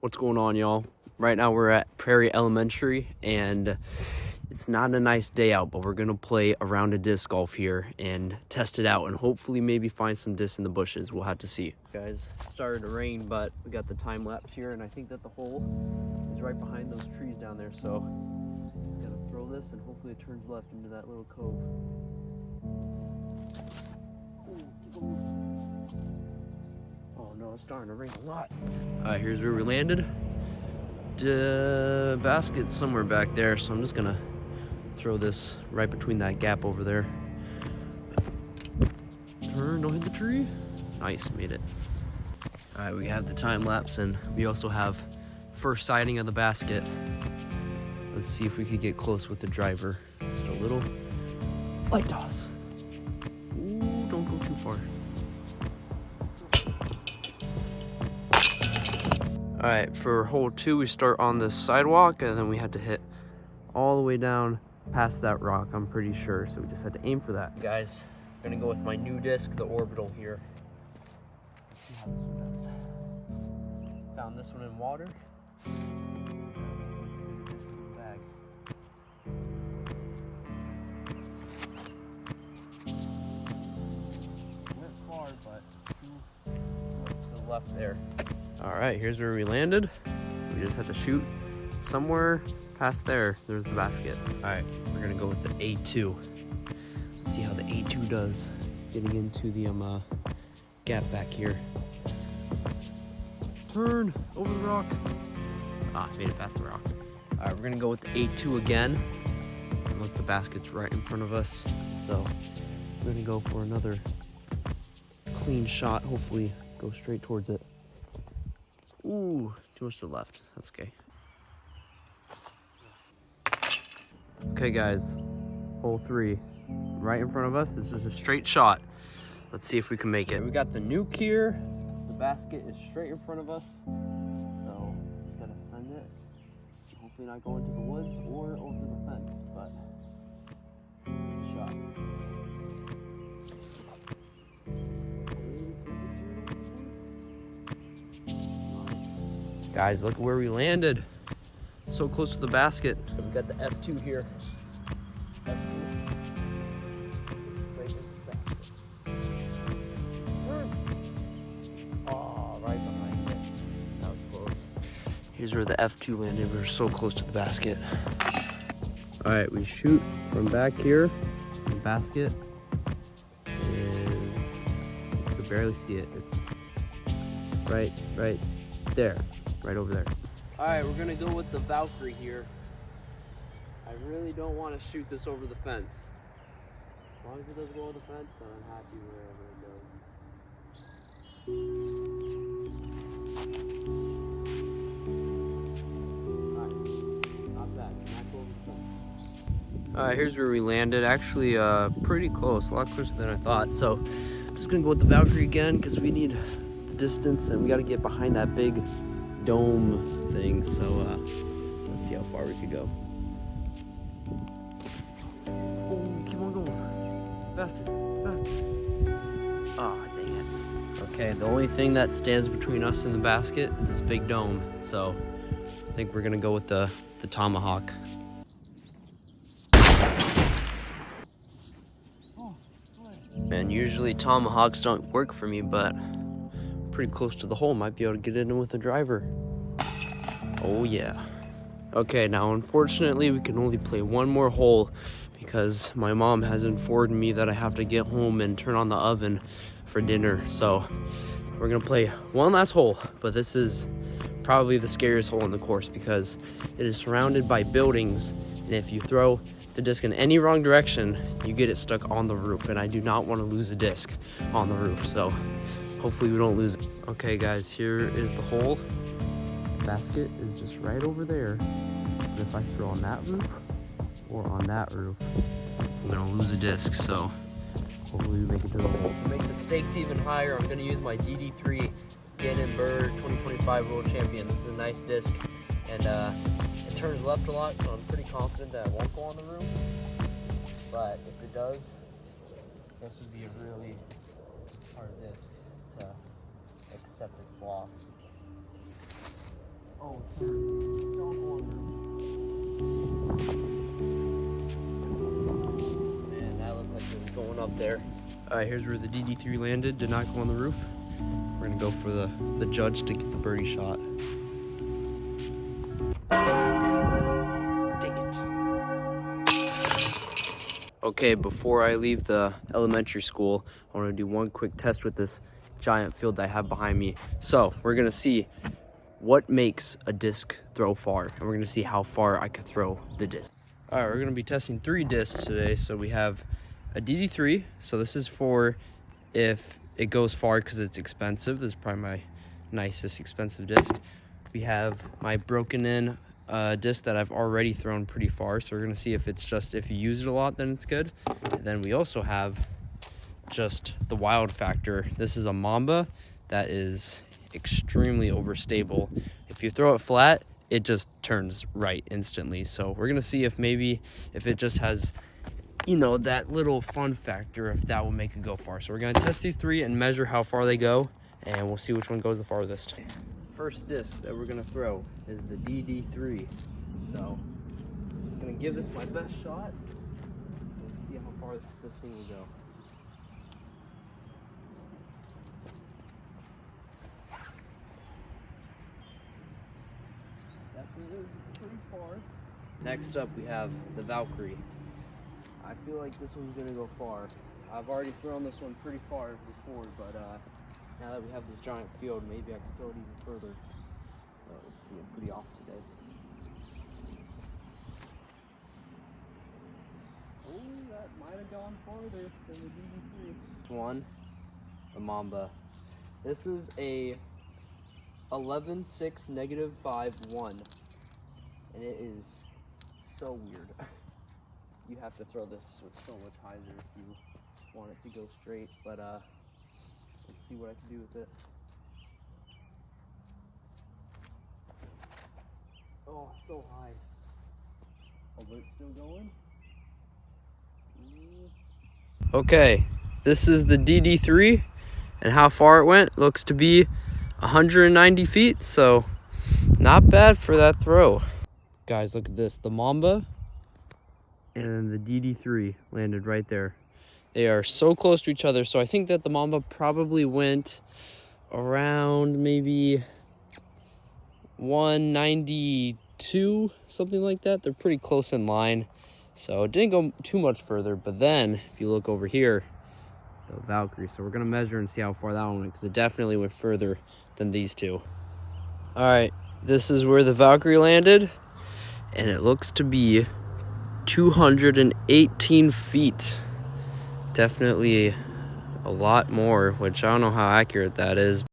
What's going on, y'all? Right now we're at Prairie Elementary, and it's not a nice day out, but we're gonna play a round of disc golf here and test it out and hopefully maybe find some discs in the bushes. We'll have to see. Guys, it started to rain, but we got the time lapse here, and I think that the hole is right behind those trees down there, so just gonna throw this and hopefully it turns left into that little cove. Oh no, it's starting to rain a lot. Here's where we landed. The basket's somewhere back there, so I'm just gonna throw this right between that gap over there. Turn, don't hit the tree. Nice, made it. All right, we have the time lapse, and we also have first sighting of the basket. Let's see if we could get close with the driver. Just a little light toss. Ooh, don't go too far. All right, for hole 2, we start on the sidewalk, and then we had to hit all the way down past that rock, I'm pretty sure. So we just had to aim for that. Guys, I'm gonna go with my new disc, the orbital here. Let's see how this one does. Found this one in water. Bag. Went far, but to the left there. All right, here's where we landed. We just had to shoot somewhere past there. There's the basket. All right, we're gonna go with the A2. Let's see how the A2 does getting into the gap back here. Turn over the rock. Made it past the rock. All right, we're gonna go with the A2 again. And look, the basket's right in front of us. So we're gonna go for another clean shot. Hopefully go straight towards it. Ooh, too much to the left. That's okay. Okay, guys, hole 3, right in front of us. This is a straight shot. Let's see if we can make it. We got the nuke here. The basket is straight in front of us. So just gotta send it. Hopefully not go into the woods or over the fence, but good shot. Guys, look where we landed. So close to the basket. We got the F2 here. F2. Right into the basket. Turn. Oh, right behind it. That was close. Here's where the F2 landed. We were so close to the basket. All right, we shoot from back here, the basket, and you can barely see it. It's right there. Right over there. All right, we're gonna go with the Valkyrie here. I really don't want to shoot this over the fence. As long as it doesn't go over the fence, then I'm happy wherever it goes. All right, not bad. Not go over the fence. All right, here's where we landed. Actually, pretty close, a lot closer than I thought. So, I'm just gonna go with the Valkyrie again because we need the distance and we got to get behind that big dome thing, so let's see how far we could go. Oh, keep on going. Faster, faster. Ah, dang it. Okay, the only thing that stands between us and the basket is this big dome, so I think we're gonna go with the tomahawk. And usually tomahawks don't work for me, but pretty close to the hole. Might be able to get in with the driver. Oh yeah. Okay, now unfortunately we can only play one more hole because my mom has informed me that I have to get home and turn on the oven for dinner. So we're gonna play one last hole, but this is probably the scariest hole in the course because it is surrounded by buildings, and if you throw the disc in any wrong direction, you get it stuck on the roof, and I do not want to lose a disc on the roof, so hopefully we don't lose it. Okay guys, here is the hole. The basket is just right over there. But if I throw on that roof or on that roof, I'm gonna lose a disc, so hopefully we make it to the hole. To make the stakes even higher, I'm gonna use my DD3 Gannon Bird 2025 World Champion. This is a nice disc, and it turns left a lot, so I'm pretty confident that it won't go on the roof. But if it does, this would be a really hard disc to accept its loss. Man, that looked like it was going up there. All right, here's where the DD3 landed. Did not go on the roof. We're gonna go for the judge to get the birdie shot. Dang it. Okay, before I leave the elementary school, I want to do one quick test with this giant field I have behind me. So we're gonna see what makes a disc throw far, and we're gonna see how far I could throw the disc. All right, we're gonna be testing 3 discs today. So we have a DD3. So this is for if it goes far because it's expensive. This is probably my nicest expensive disc. We have my broken in disc that I've already thrown pretty far. So we're gonna see if it's just, if you use it a lot, then it's good. And then we also have just the wild factor. This is a Mamba that is extremely overstable. If you throw it flat, it just turns right instantly. So we're gonna see if maybe if it just has, you know, that little fun factor, if that will make it go far. So we're gonna test these 3 and measure how far they go, and we'll see which one goes the farthest. First disc that we're gonna throw is the DD3. So I'm just gonna give this my best shot and see how far this thing will go. Definitely pretty far. Next up we have the Valkyrie. I feel like this one's gonna go far. I've already thrown this one pretty far before, but now that we have this giant field, maybe I can throw it even further. Let's see, I'm pretty off today. Oh, that might have gone farther than the DD3. One, the Mamba. This is a 11.6 -5.1, and it is so weird. You have to throw this with so much hyzer if you want it to go straight, but let's see what I can do with it. Oh, so high. Oh, but it's still going? Okay, this is the DD3, and how far it went looks to be 190 feet, so not bad for that throw. Guys, look at this. The Mamba and the DD3 landed right there. They are so close to each other, so I think that the Mamba probably went around maybe 192, something like that. They're pretty close in line, so it didn't go too much further. But then if you look over here, the Valkyrie, so we're gonna measure and see how far that one went, because it definitely went further than these two. All right, this is where the Valkyrie landed, and it looks to be 218 feet. Definitely a lot more, which I don't know how accurate that is.